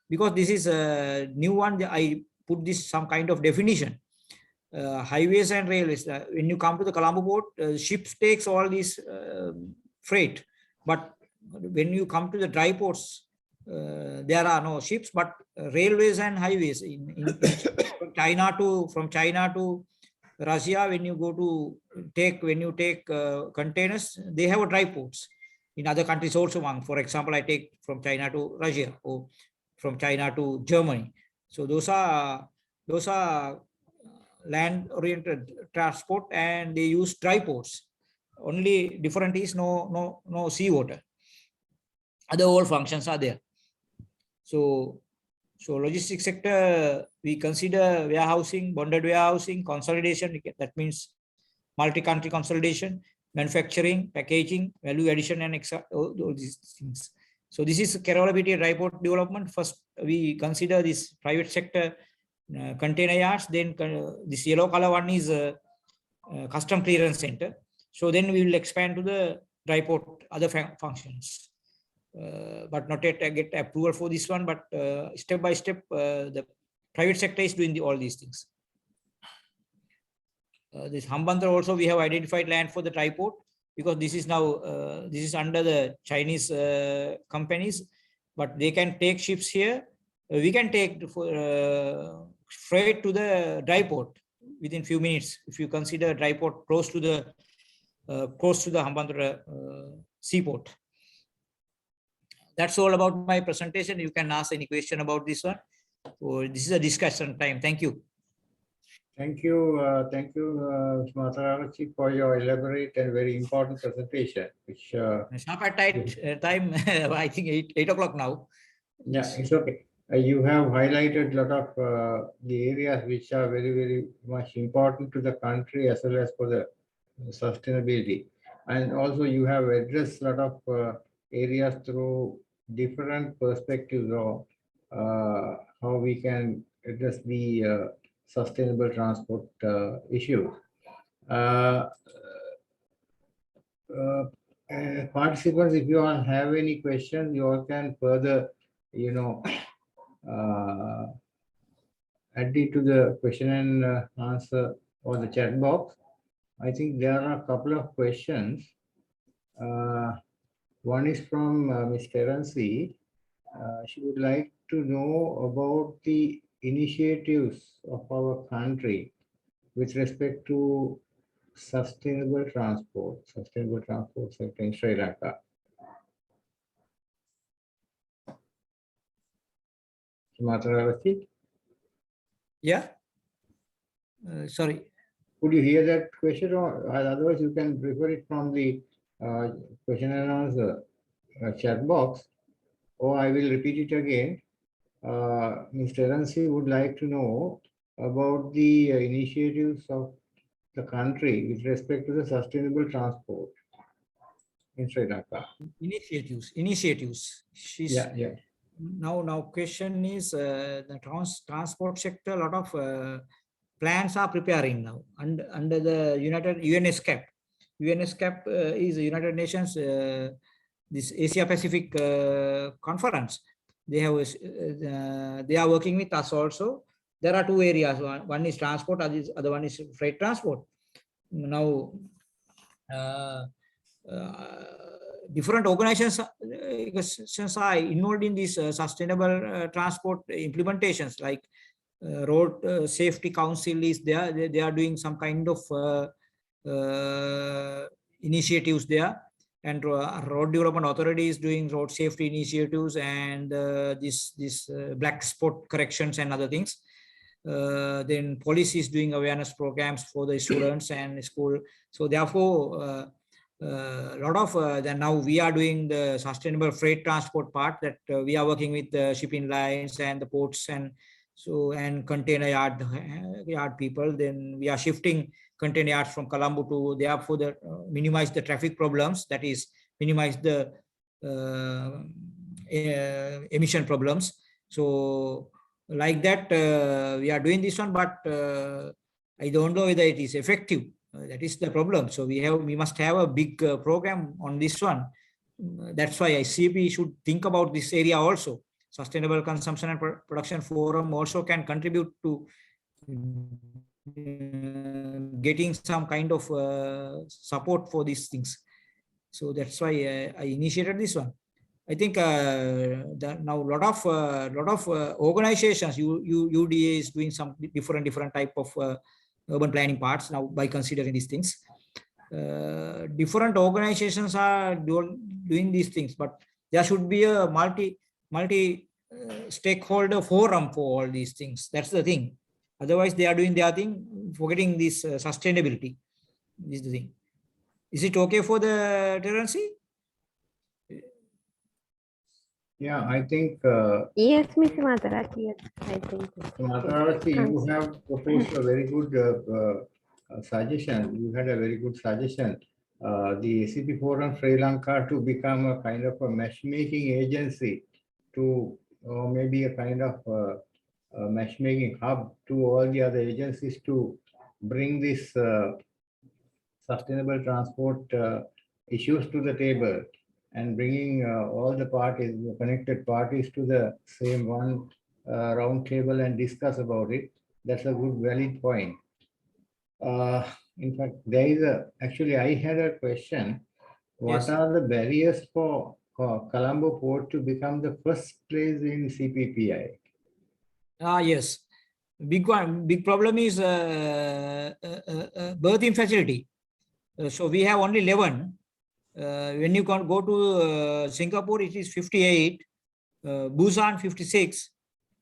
Because this is a new one, I put this some kind of definition. Highways and railways. When you come to the Colombo port, ships takes all this freight. But when you come to the dry ports, there are no ships, but railways and highways from China to Russia, when you go to take, containers, they have a dry ports. In other countries also, for example, I take from China to Russia or from China to Germany. So those are land-oriented transport, and they use dry ports. Only different is no seawater. Other all functions are there. So logistics sector, we consider warehousing, bonded warehousing, consolidation. That means multi-country consolidation, manufacturing, packaging, value addition, and all these things. So this is Kerala BT dry port development. First, we consider this private sector container yards. Then this yellow color one is custom clearance center. So then we will expand to the dry port other functions. But not yet get approval for this one, but step by step, the private sector is doing all these things. This Hambantara also, we have identified land for the dry port, because this is now, this is under the Chinese companies, but they can take ships here. We can take freight to the dry port within few minutes, if you consider dry port close to the Hambantara seaport. That's all about my presentation. You can ask any question about this one. So this is a discussion time. Thank you. Thank you, Smathararachi, for your elaborate and very important presentation. Which sharp at tight time. I think 8 o'clock now. Yeah, it's okay. You have highlighted a lot of the areas which are very, very much important to the country as well as for the sustainability. And also you have addressed a lot of areas through different perspectives of how we can address the sustainable transport issue. Participants, if you all have any questions, you all can further, add it to the question and answer or the chat box. I think there are a couple of questions. One is from Ms. Terency. She would like to know about the initiatives of our country with respect to sustainable transport sector in Sri Lanka. Smathararachi? Yeah. Sorry. Could you hear that question, or otherwise you can refer it from the question and answer chat box, or I will repeat it again. Mr. Terency would like to know about the initiatives of the country with respect to the sustainable transport in Sri Lanka. Initiatives. Yeah. Now question is the transport sector. A lot of plans are preparing now under the UNSCAP. UNSCAP is the United Nations this Asia Pacific conference. They are working with us also. There are two areas. One is transport, other one is freight transport. Now, different organizations are involved in these sustainable transport implementations, like Road Safety Council is there. They are doing some kind of initiatives there, and Road Development Authority is doing road safety initiatives and this black spot corrections and other things. Then police is doing awareness programs for the students and school. So therefore, a lot of then now we are doing the sustainable freight transport part, that we are working with the shipping lines and the ports and container yard people. Then we are shifting container yards from Colombo to there for the minimize the traffic problems, that is minimize the emission problems. So like that we are doing this one, but I don't know whether it is effective. That is the problem. So we must have a big program on this one. That's why ICP should think about this area also. Sustainable Consumption and Production Forum also can contribute to getting some kind of support for these things. So that's why I initiated this one. I think now a lot of organizations, UDA is doing some different type of urban planning parts now by considering these things. Different organizations are doing these things, but there should be a multi stakeholder forum for all these things. That's the thing. Otherwise, they are doing their thing, forgetting this sustainability. This is the thing. Is it okay for the Terence? Yeah, I think Yes, Mr. Matarati, yes, I think. Matarati, you have proposed a very good suggestion. You had a very good suggestion. The ACP Forum Sri Lanka to become a kind of a matchmaking agency to, or maybe a kind of a matchmaking hub to all the other agencies to bring this sustainable transport issues to the table and bringing all the parties, the connected parties to the same one round table and discuss about it. That's a good, valid point. In fact, there is actually, I had a question. What Yes. are the barriers for Colombo Port to become the first place in CPPI? Yes. Big problem is berthing facility. So we have only 11. When you can go to Singapore, it is 58, Busan 56.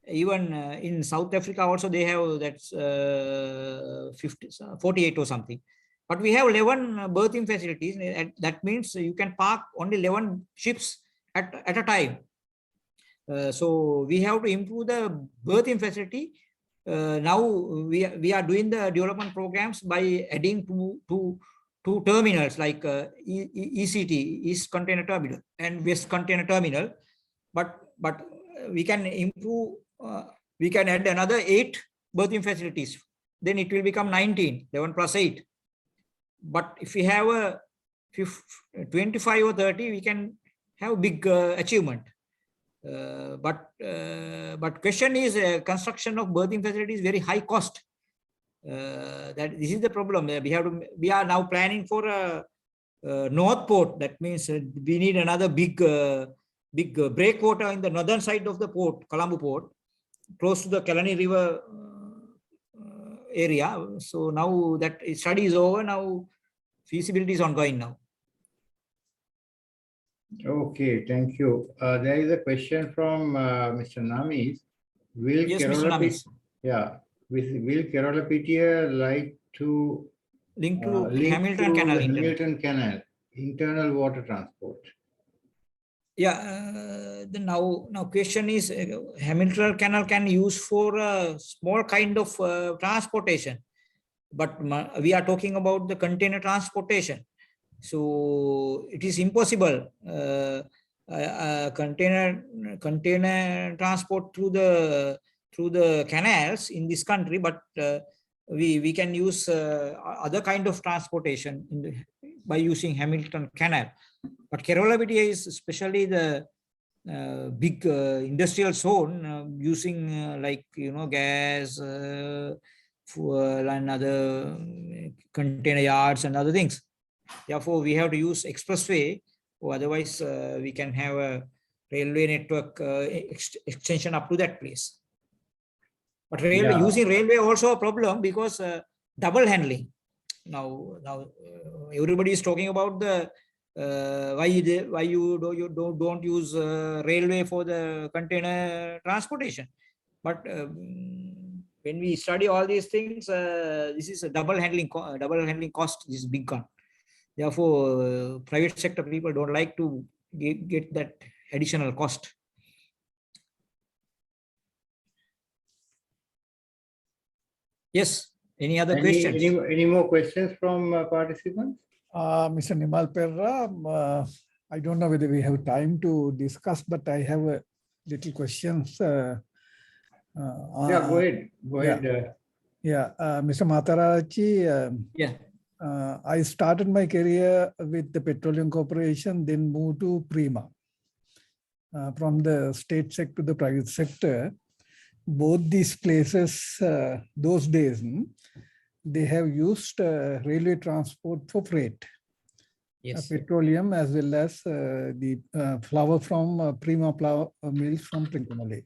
Even in South Africa also they have that's 48 or something. But we have 11 berthing facilities. That means you can park only 11 ships at a time. So we have to improve the berthing facility. Now we are doing the development programs by adding two terminals like ECT, East Container Terminal, and West Container Terminal. But we can improve. We can add another 8 berthing facilities. Then it will become 19, 11 plus 8. But if we have a 25 or 30, we can have a big achievement. But question is construction of berthing facility is very high cost. That this is the problem. We are now planning for a North Port. That means we need another big breakwater in the northern side of the port, Colombo Port, close to the Kalani River area. So now that study is over, now feasibility is ongoing now. Okay, thank you. There is a question from Mr. Namis. Will Yes, Kerala Mr. Namis. Yeah, will Kerala PTA like to Link to link Hamilton to Canal. the Hamilton Canal, internal water transport? Yeah, now question is Hamilton Canal can use for a small kind of transportation, but we are talking about the container transportation. So it is impossible container transport through the canals in this country, but we can use other kind of transportation by using Hamilton Canal. But Kerala PTA is especially the big industrial zone using like gas, fuel, and other container yards and other things. Therefore, we have to use expressway, or otherwise we can have a railway network extension up to that place. But using railway also a problem because double handling. Now everybody is talking about the why you don't use railway for the container transportation. But when we study all these things, this is a double handling cost. This is big one. Therefore, private sector people don't like to get that additional cost. Yes. Any other questions? Any more questions from participants? Mr. Nimal Perra, I don't know whether we have time to discuss, but I have a little questions. Yeah, go ahead. Go ahead. Mr. Matarachi, I started my career with the Petroleum Corporation, then moved to Prima. From the state sector to the private sector, both these places, those days, they have used railway transport for freight. Yes. Petroleum as well as the flour from Prima flour mills from Trincomalee.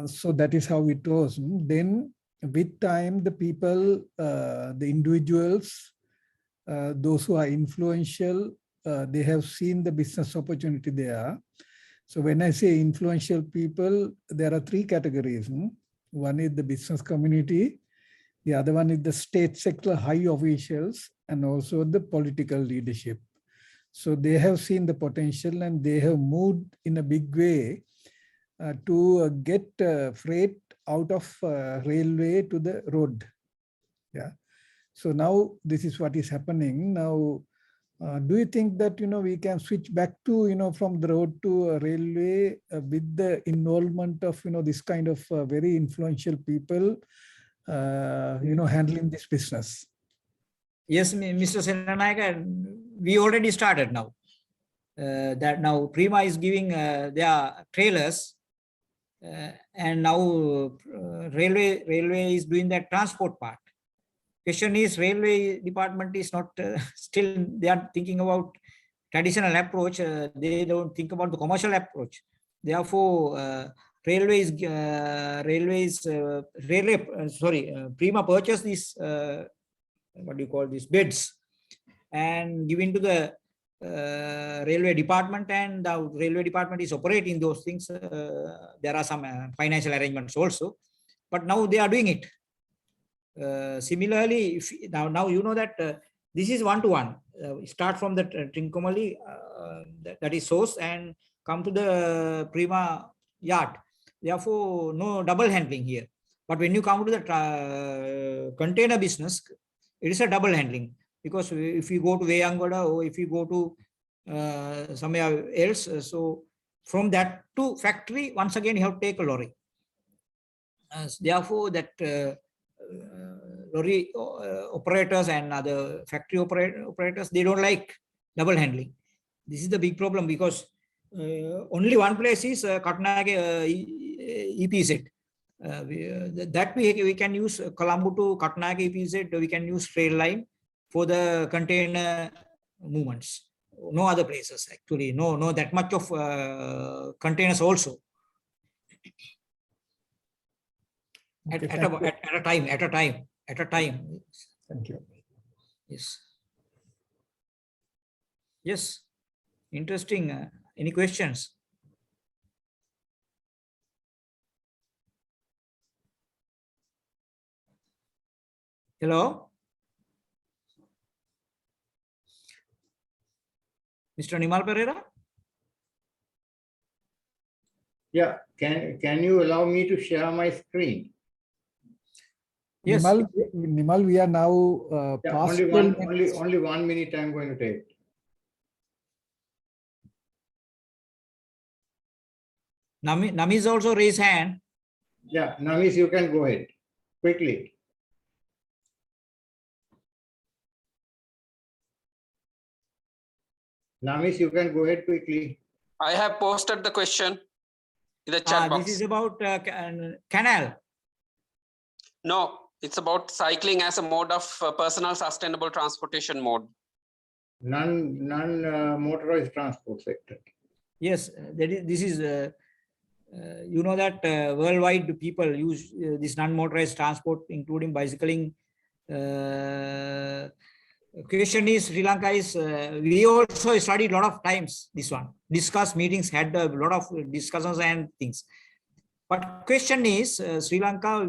So that is how it was. Then with time, the people, the individuals, those who are influential, they have seen the business opportunity there. So when I say influential people, there are three categories. One is the business community, the other one is the state sector high officials, and also the political leadership. So they have seen the potential and they have moved in a big way to get freight out of railway to the road. Yeah. So now this is what is happening. Now, do you think that, we can switch back to, from the road to railway with the involvement of, this kind of very influential people, handling this business? Yes, Mr. Senanayaka, we already started now. That now Prima is giving their trailers, and now railway is doing that transport part. Question is, railway department is not still, they are thinking about traditional approach. They don't think about the commercial approach. Therefore, Prima purchased these what do you call these beds and given to the railway department, and the railway department is operating those things. There are some financial arrangements also, but now they are doing it. Similarly, if now you know that this is one-to-one. Start from the Trincomalee, that is source, and come to the Prima yard. Therefore, no double handling here. But when you come to the container business, it is a double handling, because if you go to Veyangoda or if you go to somewhere else, so from that to factory, once again you have to take a lorry. Therefore, that lorry operators and other factory operators, they don't like double handling. This is the big problem, because only one place is Katnage EPZ. That we can use Colombo to Katnage EPZ. We can use trail line for the container movements. No other places actually. No that much of containers also. At a time. Thank you. Yes. Yes. Interesting. Any questions? Hello? Mr. Nimal Pereira? Yeah, can you allow me to share my screen? Yes. Nimal, we are now past only 1 minute I'm going to take. Namis also raise hand. Yeah, Namis, you can go ahead quickly. Namis, you can go ahead quickly. I have posted the question in the chat box. This is about canal. No, it's about cycling as a mode of personal sustainable transportation mode. Non-motorized transport sector. Yes, this is, you know that worldwide people use this non-motorized transport, including bicycling. Question is, Sri Lanka is, we also studied a lot of times this one, discuss meetings, had a lot of discussions and things. But question is, Sri Lanka,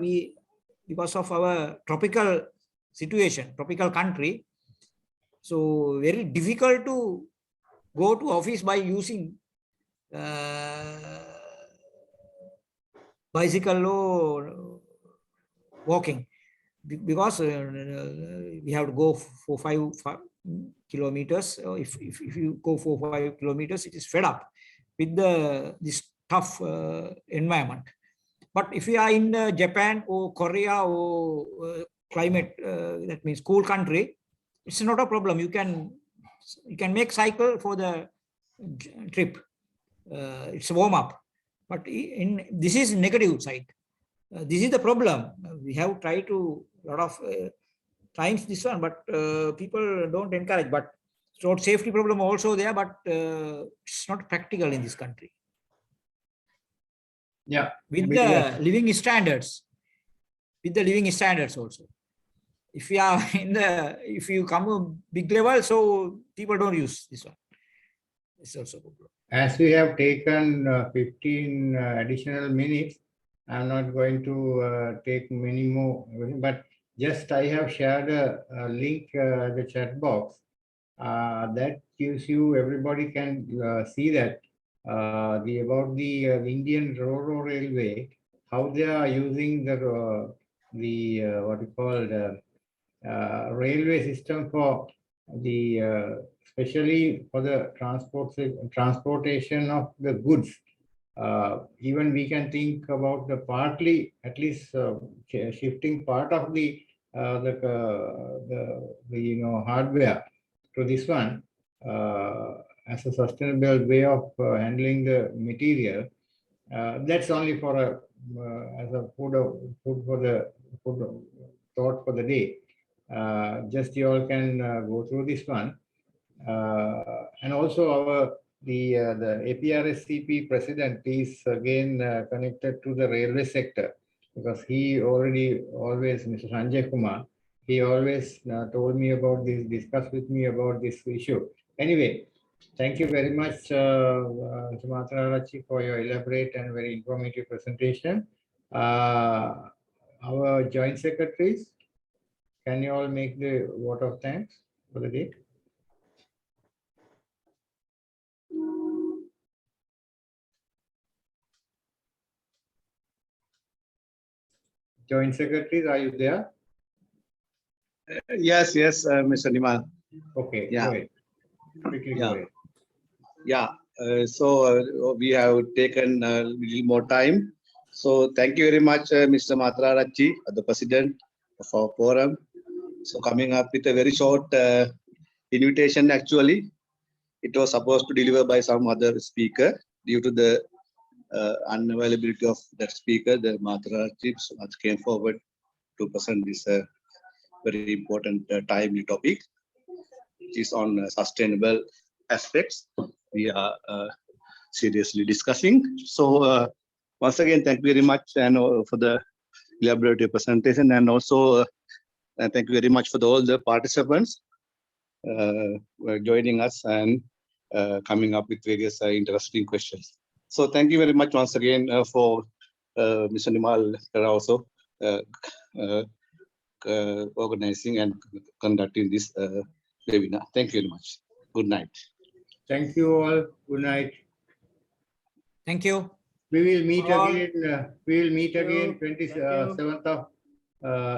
because of our tropical situation, tropical country, so very difficult to go to office by using bicycle or walking, because we have to go for 5 kilometers. If you go for 5 kilometers, it is fed up with this tough environment. But if you are in Japan or Korea or climate, that means cool country, it's not a problem. You can make cycle for the trip. It's a warm up. But this is negative side. This is the problem. We have tried to a lot of times this one, but people don't encourage. But road safety problem also there, but it's not practical in this country. Yeah. With the living standards, with the living standards also. If you are if you come to big level, so people don't use this one. It's also good. As we have taken 15 additional minutes, I'm not going to take many more, but just I have shared a link the chat box that gives you, everybody can see that about the Indian Ro-Ro Railway, how they are using the what you call the railway system for the especially for the transportation of the goods. Even we can think about the partly, at least shifting part of the hardware to this one as a sustainable way of handling the material. That's only for a as a food for the food thought for the day. Just you all can go through this one, and also our the APRSCP president is again connected to the railway sector, because he always Mr. Sanjay Kumar, he always told me about this, discussed with me about this issue. Anyway, thank you very much, Mr. Matararachi, for your elaborate and very informative presentation. Our joint secretaries, can you all make the vote of thanks for the day? Joint secretaries, are you there? Yes, Mr. Nimal. Okay, Yeah. go ahead. Quickly go ahead. Yeah, so we have taken a little more time. So thank you very much, Mr. Matararachi, the president of our forum. So coming up with a very short invitation, actually, it was supposed to deliver by some other speaker. Due to the unavailability of that speaker, the Matararachi came forward to present this very important timely topic, which is on sustainable aspects we are seriously discussing. So once again, thank you very much and for the elaborate presentation, and also thank you very much for all the participants joining us and coming up with various interesting questions. So thank you very much once again for Mr. Nimal also organizing and conducting this webinar. Thank you very much. Good night. Thank you all. Good night. Thank you. We will meet All. again. We will meet again 27th of